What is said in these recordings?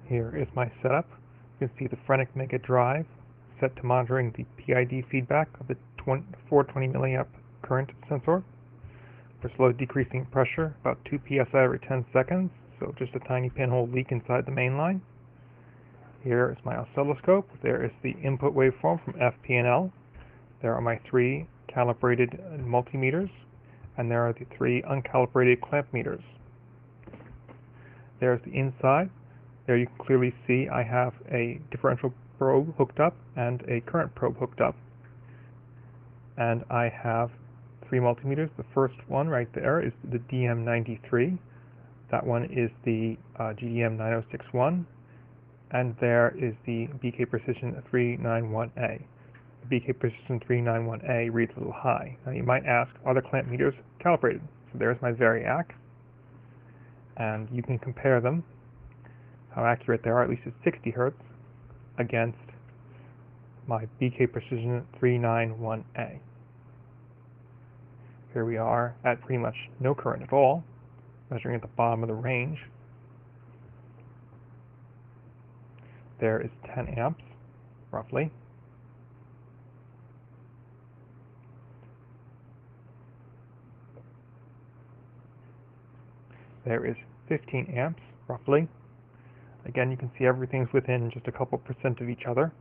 Here is my setup. You can see the phrenic megger drive set to monitoring the PID feedback of the 420 milliamp current sensor. For slow decreasing pressure, about 2 psi every 10 seconds, so just a tiny pinhole leak inside the main line. Here is my oscilloscope. There is the input waveform from FP&L. There are my 3 calibrated multimeters, and there are the 3 uncalibrated clamp meters. There's the inside. There you can clearly see I have a differential probe hooked up and a current probe hooked up. And I have 3 multimeters. The first one right there is the DM93. That one is the GDM9061. And there is the BK Precision 391A. The BK Precision 391A reads a little high. Now you might ask, are the clamp meters calibrated? So there's my variac. And you can compare them, how accurate they are, at least at 60 Hertz, against my BK Precision 391A. Here we are at pretty much no current at all, measuring at the bottom of the range. There is 10 amps, roughly. There is 15 amps, roughly. Again, you can see everything's within just a couple % of each other.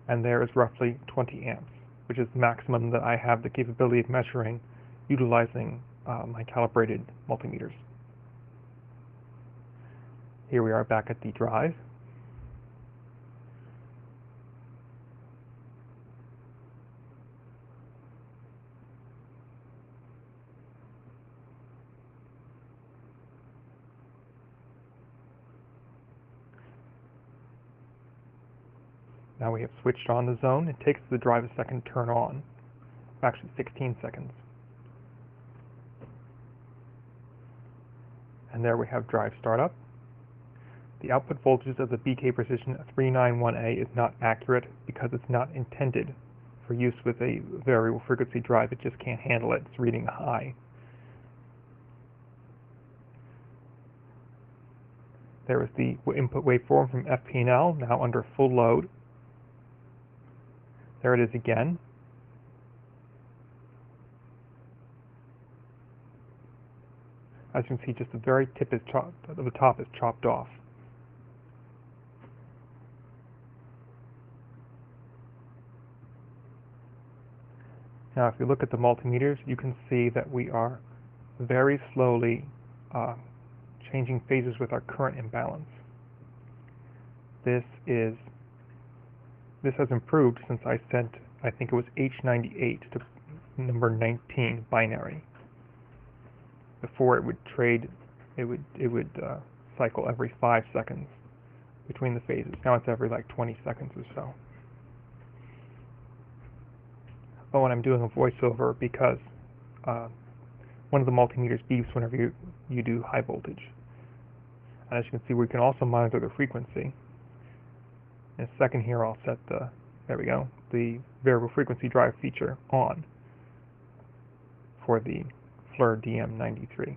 And there is roughly 20 amps, which is the maximum that I have the capability of measuring utilizing my calibrated multimeters. Here we are back at the drive. Now we have switched on the zone. It takes the drive a second to turn on, actually 16 seconds. And there we have drive startup. The output voltage of the BK Precision 391A is not accurate because it's not intended for use with a variable frequency drive. It just can't handle it. It's reading high. There is the input waveform from FP&L, now under full load. There it is again. As you can see, just the very tip of the top is chopped off. Now, if you look at the multimeters, you can see that we are very slowly changing phases with our current imbalance. This has improved since I sent, I think it was H98 to number 19 binary. Before it would cycle every 5 seconds between the phases. Now it's every like 20 seconds or so. Oh, and I'm doing a voiceover because one of the multimeters beeps whenever you do high voltage. And as you can see, we can also monitor the frequency. In a second here, I'll set there we go, the variable frequency drive feature on for the FLIR DM93.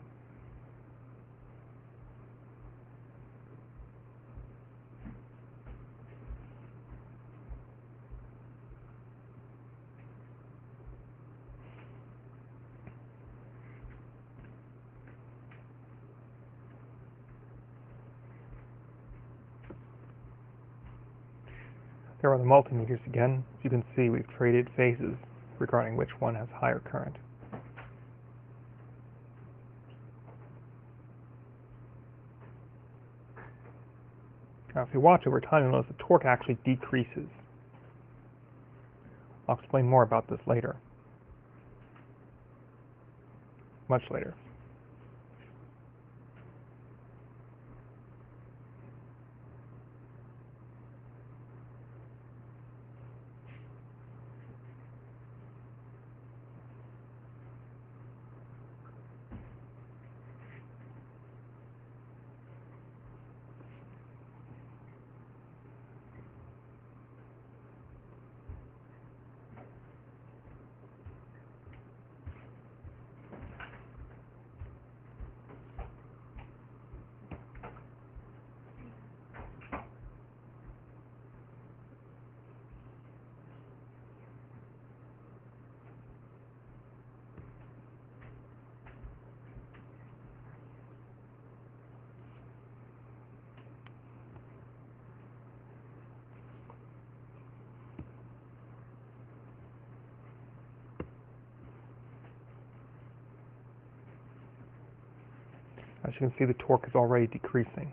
There are the multimeters again. As you can see, we've traded phases regarding which one has higher current. Now, if you watch over time, you'll notice the torque actually decreases. I'll explain more about this later. Much later. As you can see, the torque is already decreasing.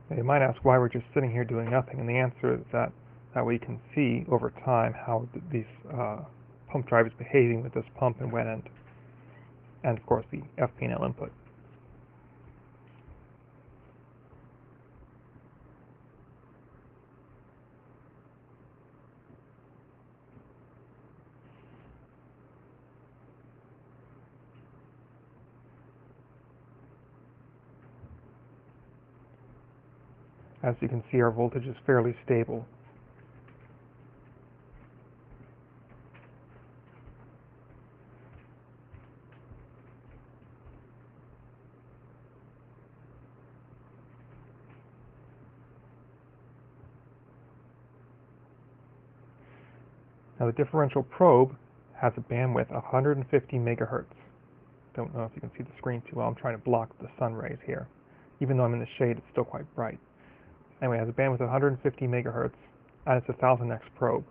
Now, you might ask why we're just sitting here doing nothing, and the answer is that we can see over time how these pump drive is behaving with this pump and wet end, and of course the FP&L input. As you can see, our voltage is fairly stable. Now the differential probe has a bandwidth of 150 megahertz. Don't know if you can see the screen too well. I'm trying to block the sun rays here. Even though I'm in the shade, it's still quite bright. Anyway, it has a bandwidth of 150 megahertz, and it's a 1000x probe.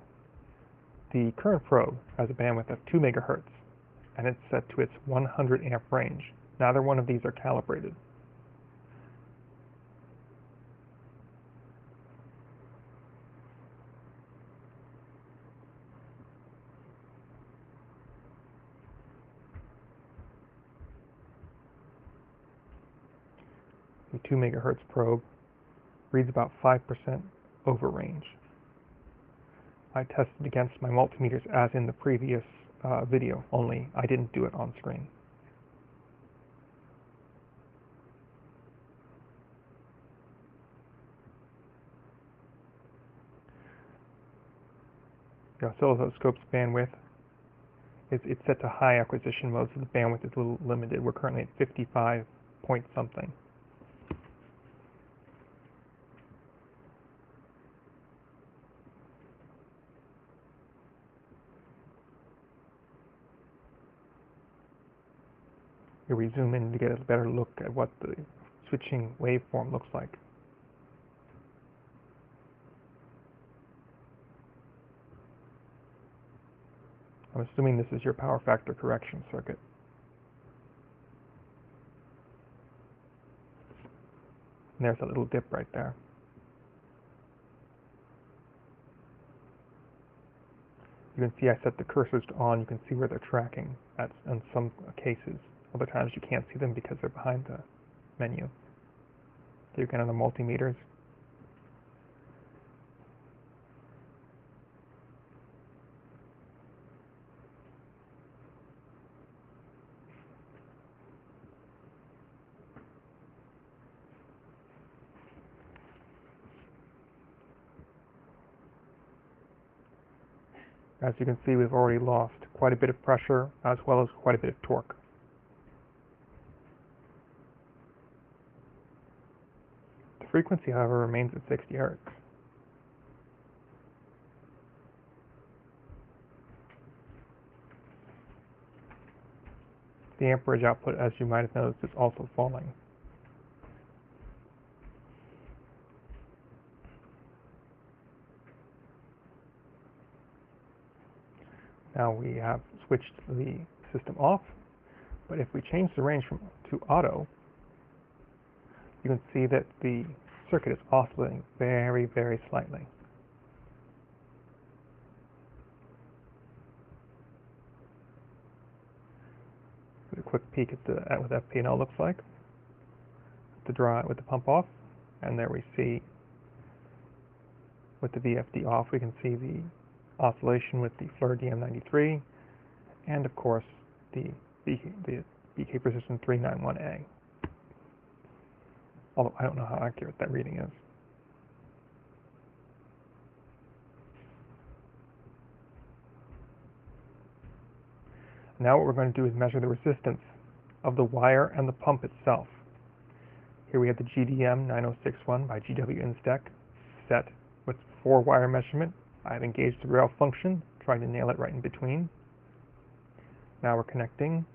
The current probe has a bandwidth of 2 megahertz, and it's set to its 100 amp range. Neither one of these are calibrated. The 2 megahertz probe reads about 5% over range. I tested against my multimeters as in the previous video, only I didn't do it on screen. The oscilloscope's bandwidth it's set to high acquisition mode, so the bandwidth is a little limited. We're currently at 55 point something. Here we zoom in to get a better look at what the switching waveform looks like. I'm assuming this is your power factor correction circuit. And there's a little dip right there. You can see I set the cursors to on. You can see where they're tracking in some cases. Other times you can't see them because they're behind the menu. So you can on the multimeters. As you can see, we've already lost quite a bit of pressure as well as quite a bit of torque. The frequency, however, remains at 60 Hertz. The amperage output, as you might have noticed, is also falling. Now we have switched the system off, but if we change the range to auto, you can see that the circuit is oscillating very, very slightly. A quick peek at what FP&L looks like. With the pump off, and there we see with the VFD off, we can see the oscillation with the FLIR DM93, and of course the BK Precision 391A. Although I don't know how accurate that reading is. Now what we're going to do is measure the resistance of the wire and the pump itself. Here we have the GDM 9061 by GW Instec set with 4-wire measurement. I've engaged the rail function, trying to nail it right in between. Now we're connecting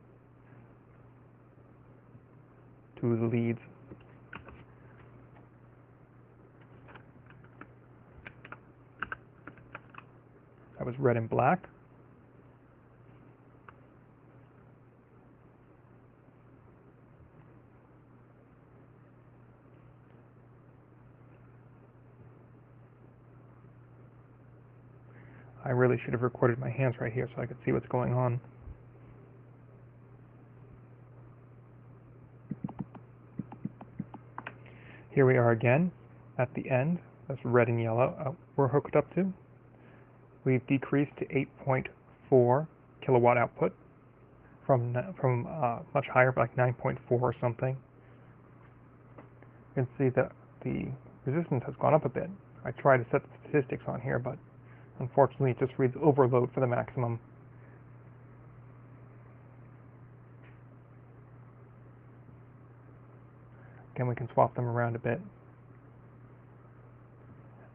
to the leads. That was red and black. I really should have recorded my hands right here so I could see what's going on. Here we are again at the end. That's red and yellow we're hooked up to. We've decreased to 8.4 kilowatt output from much higher, like 9.4 or something. You can see that the resistance has gone up a bit. I tried to set the statistics on here, but unfortunately it just reads overload for the maximum. Again, we can swap them around a bit.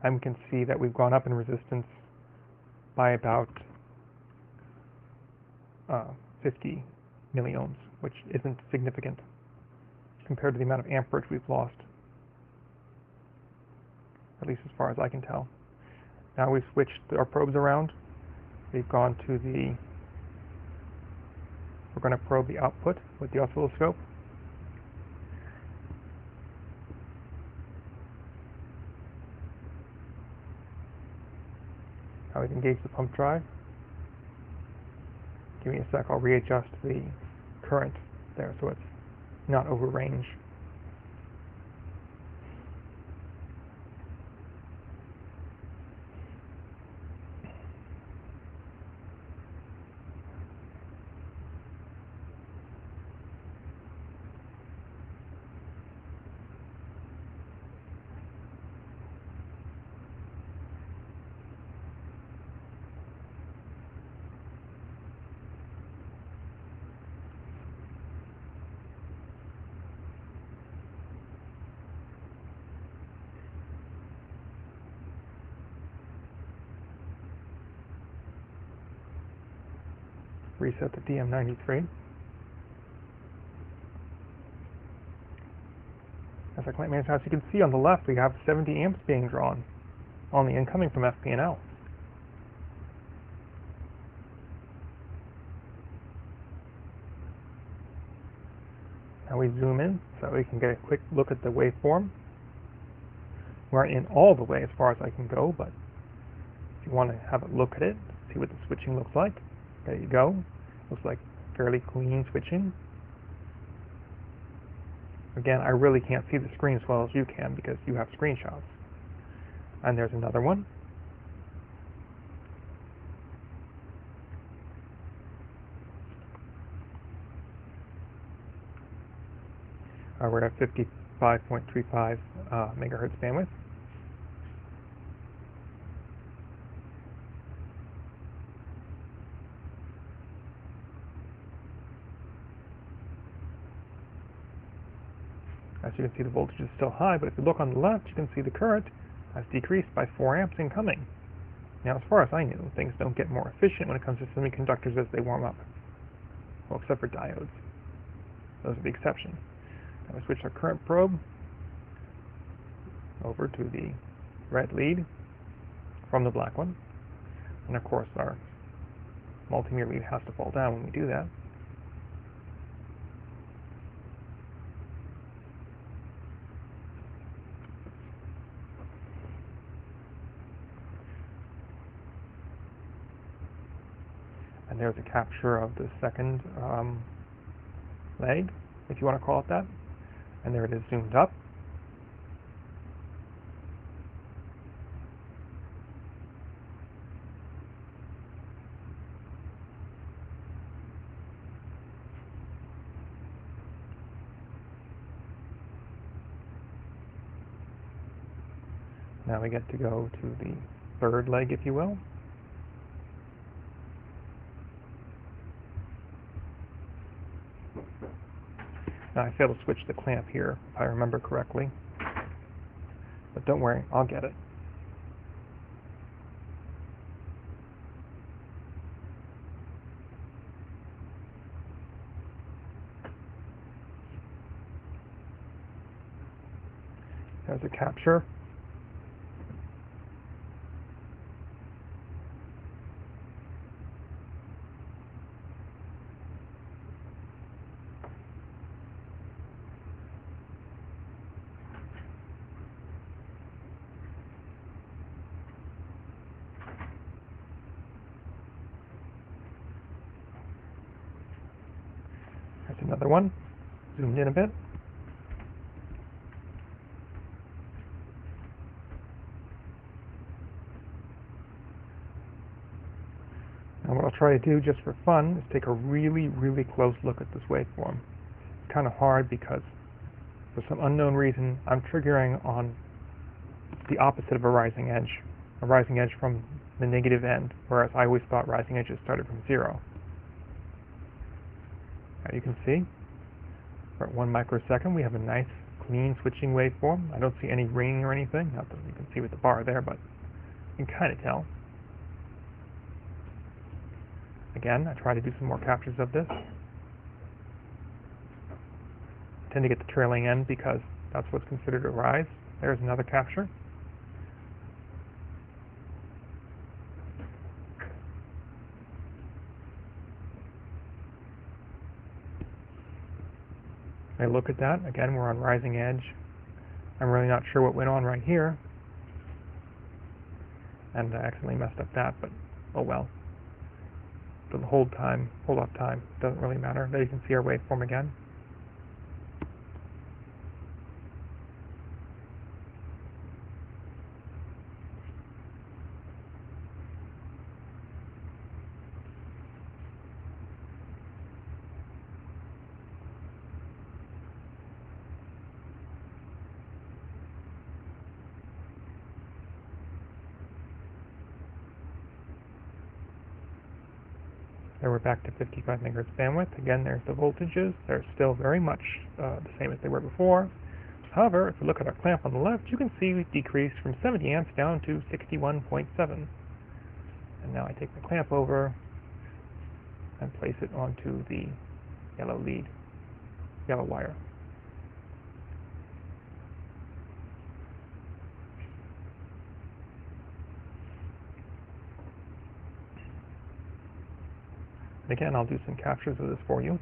And we can see that we've gone up in resistance by about 50 milliohms, which isn't significant compared to the amount of amperage we've lost, at least as far as I can tell. Now we've switched our probes around. We've gone to we're going to probe the output with the oscilloscope. Now we can engage the pump drive. Give me a sec, I'll readjust the current there so it's not over range. Reset the DM93. As I clamp management, as you can see on the left, we have 70 amps being drawn on the incoming from FP&L. Now we zoom in so we can get a quick look at the waveform. We're in all the way as far as I can go, but if you want to have a look at it, see what the switching looks like, there you go. Looks like fairly clean switching. Again, I really can't see the screen as well as you can because you have screenshots. And there's another one. We're at 55.35 megahertz bandwidth. As you can see, the voltage is still high, but if you look on the left, you can see the current has decreased by 4 amps incoming. Now, as far as I knew, things don't get more efficient when it comes to semiconductors as they warm up. Well, except for diodes. Those are the exception. Now we switch our current probe over to the red lead from the black one. And of course, our multimeter lead has to fall down when we do that. And there's a capture of the second leg, if you want to call it that. And there it is zoomed up. Now we get to go to the third leg, if you will. Now I failed to switch the clamp here, if I remember correctly. But don't worry, I'll get it. There's a capture. There's another one, zoomed in a bit. Now what I'll try to do just for fun is take a really, really close look at this waveform. It's kind of hard because for some unknown reason I'm triggering on the opposite of a rising edge from the negative end, whereas I always thought rising edges started from 0. Now you can see, we're at 1 microsecond, we have a nice clean switching waveform. I don't see any ringing or anything, not that you can see with the bar there, but you can kind of tell. Again, I try to do some more captures of this. I tend to get the trailing end because that's what's considered a rise. There's another capture. I look at that, again we're on rising edge. I'm really not sure what went on right here, and I accidentally messed up that, but oh well. The hold off time doesn't really matter. There you can see our waveform again. There we're back to 55 megahertz bandwidth. Again, there's the voltages. They're still very much the same as they were before. However, if we look at our clamp on the left, you can see we've decreased from 70 amps down to 61.7. And now I take the clamp over and place it onto the yellow wire. And again, I'll do some captures of this for you.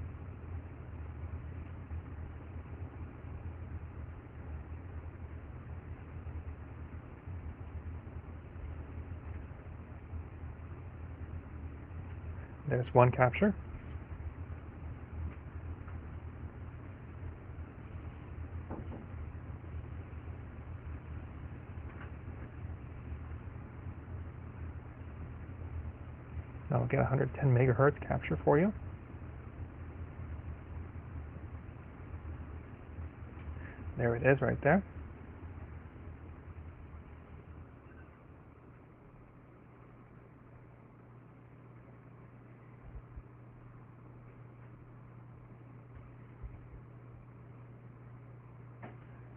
There's one capture. Now I'll get 110 megahertz capture for you. There it is right there.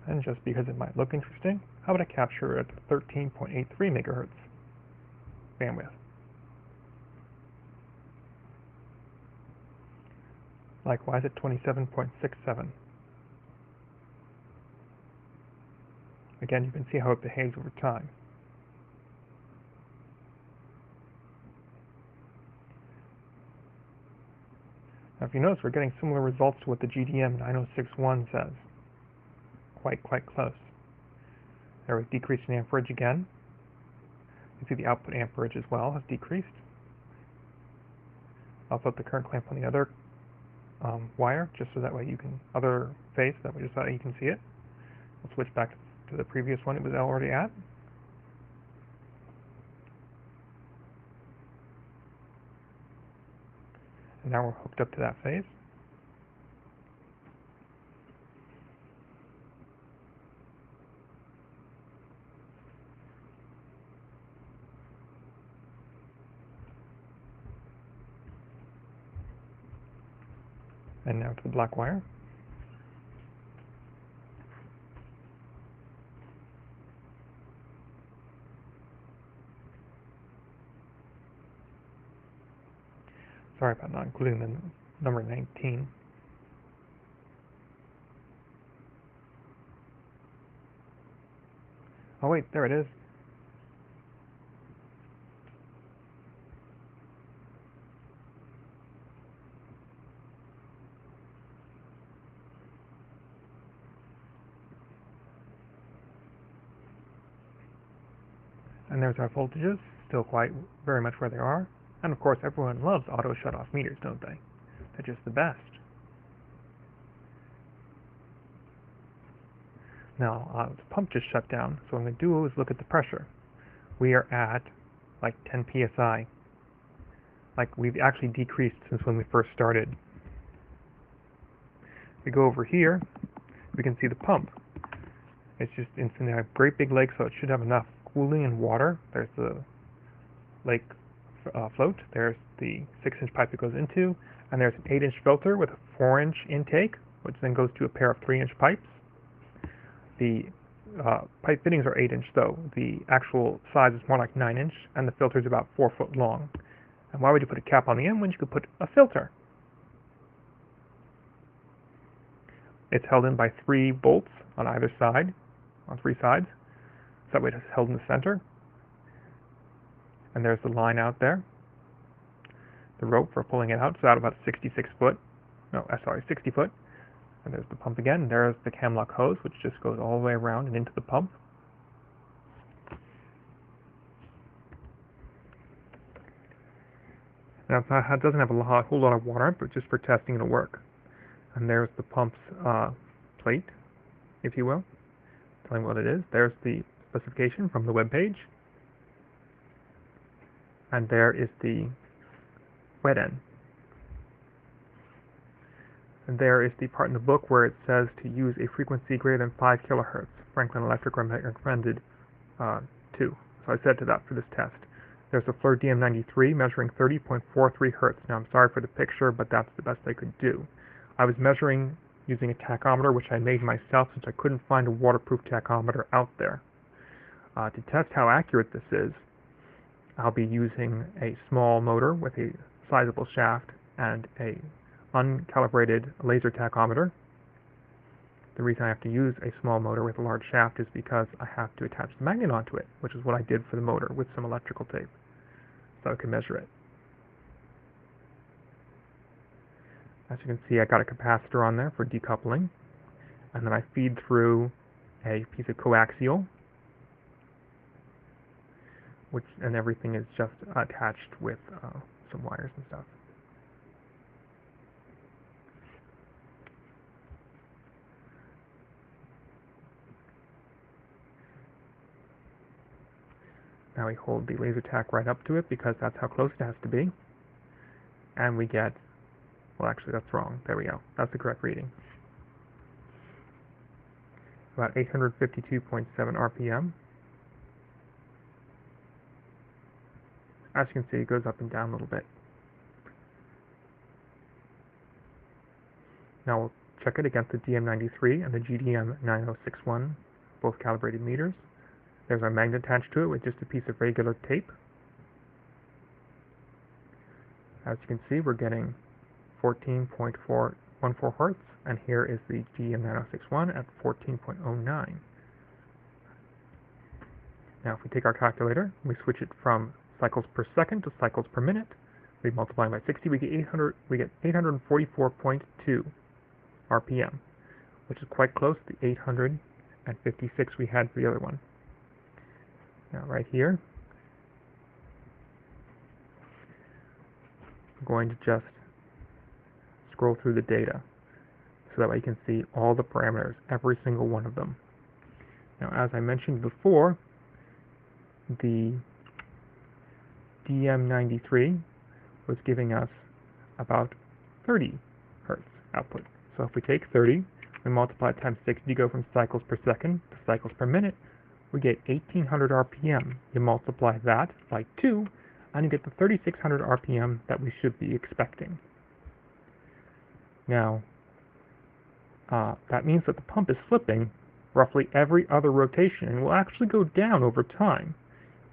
And just because it might look interesting, how about I capture it at 13.83 megahertz bandwidth? Likewise at 27.67. Again, you can see how it behaves over time. Now if you notice, we're getting similar results to what the GDM 9061 says. Quite close. There was decreased in amperage again. You see the output amperage as well has decreased. I'll put the current clamp on the other wire, just so that way you can, other phase, that way just so that you can see it. We'll switch back to the previous one it was already at. And now we're hooked up to that phase. And now to the black wire. Sorry about not including the number 19. Oh wait, there it is. And there's our voltages, still quite very much where they are. And of course, everyone loves auto shut-off meters, don't they? They're just the best. Now, the pump just shut down, so what I'm going to do is look at the pressure. We are at like 10 psi. Like, we've actually decreased since when we first started. If we go over here, we can see the pump. It's just instantly a great big lake, so it should have enough cooling and water. There's the lake float. There's the 6-inch pipe it goes into, and there's an 8-inch filter with a 4-inch intake, which then goes to a pair of 3-inch pipes. The pipe fittings are 8-inch, though. The actual size is more like 9-inch, and the filter is about 4 foot long. And why would you put a cap on the end when you could put a filter? It's held in by 3 bolts on either side, on 3 sides. So that way it's held in the center. And there's the line out there. The rope for pulling it out. It's out about 60 foot. And there's the pump again. There's the camlock hose, which just goes all the way around and into the pump. Now, it doesn't have a whole lot of water, but just for testing it'll work. And there's the pump's plate, if you will, telling what it is. There's the specification from the web page. And there is the wet end. And there is the part in the book where it says to use a frequency greater than 5 kilohertz. Franklin Electric recommended 2. So I set it up for this test. There's a FLIR DM93 measuring 30.43 hertz. Now I'm sorry for the picture, but that's the best I could do. I was measuring using a tachometer, which I made myself since I couldn't find a waterproof tachometer out there. To test how accurate this is, I'll be using a small motor with a sizable shaft and a uncalibrated laser tachometer. The reason I have to use a small motor with a large shaft is because I have to attach the magnet onto it, which is what I did for the motor with some electrical tape, so I can measure it. As you can see, I got a capacitor on there for decoupling, and then I feed through a piece of coaxial, and everything is just attached with some wires and stuff. Now we hold the laser tack right up to it because that's how close it has to be. And we get, well actually that's wrong, there we go, that's the correct reading. About 852.7 RPM. As you can see, it goes up and down a little bit. Now we'll check it against the DM93 and the GDM9061, both calibrated meters. There's our magnet attached to it with just a piece of regular tape. As you can see, we're getting 14.414 hertz, and here is the GDM9061 at 14.09. Now, if we take our calculator, we switch it from cycles per second to cycles per minute. We multiply by 60, we get 844.2 RPM, which is quite close to the 856 we had for the other one. Now right here, I'm going to just scroll through the data so that way you can see all the parameters, every single one of them. Now as I mentioned before, the DM93 was giving us about 30 hertz output. So if we take 30, we multiply it times 60 to go from cycles per second to cycles per minute, we get 1800 RPM. You multiply that by 2, and you get the 3600 RPM that we should be expecting. Now, that means that the pump is slipping roughly every other rotation and will actually go down over time.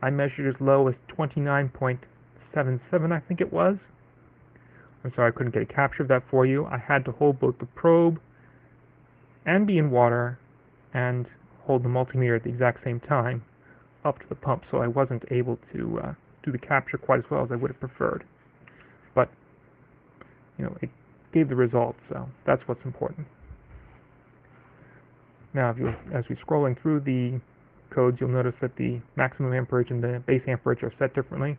I measured as low as 29.77, I think it was. I'm sorry I couldn't get a capture of that for you. I had to hold both the probe and be in water and hold the multimeter at the exact same time up to the pump, so I wasn't able to do the capture quite as well as I would have preferred. But, it gave the results, so that's what's important. Now, as we're scrolling through the codes, you'll notice that the maximum amperage and the base amperage are set differently.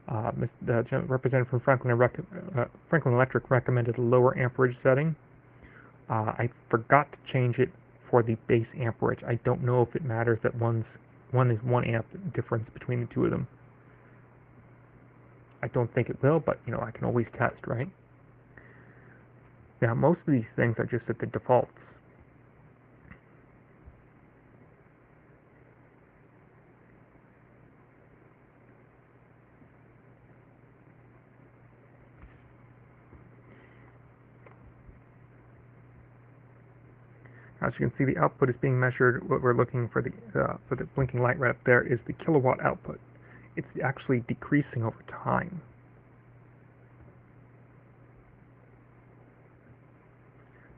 The representative from Franklin Electric recommended a lower amperage setting. I forgot to change it for the base amperage. I don't know if it matters that one is 1 amp difference between the two of them. I don't think it will, but I can always test, right? Now, most of these things are just at the defaults. As you can see, the output is being measured. What we're looking for the blinking light right up there is the kilowatt output. It's actually decreasing over time.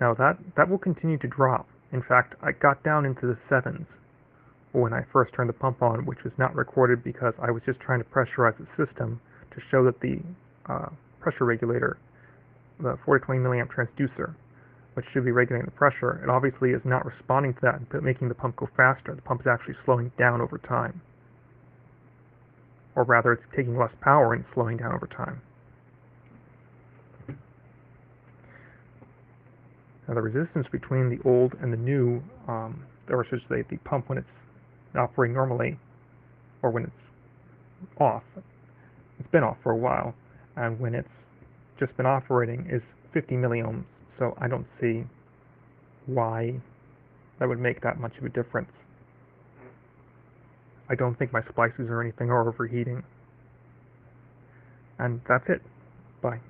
Now that will continue to drop. In fact, I got down into the 7s when I first turned the pump on, which was not recorded because I was just trying to pressurize the system to show that the pressure regulator, the 420 milliamp transducer, which should be regulating the pressure, it obviously is not responding to that and making the pump go faster. The pump is actually slowing down over time. Or rather, it's taking less power and slowing down over time. Now, the resistance between the old and the new, or I should say the pump when it's operating normally, or when it's off, it's been off for a while, and when it's just been operating is 50 milliohms. So I don't see why that would make that much of a difference. I don't think my splices or anything are overheating. And that's it. Bye.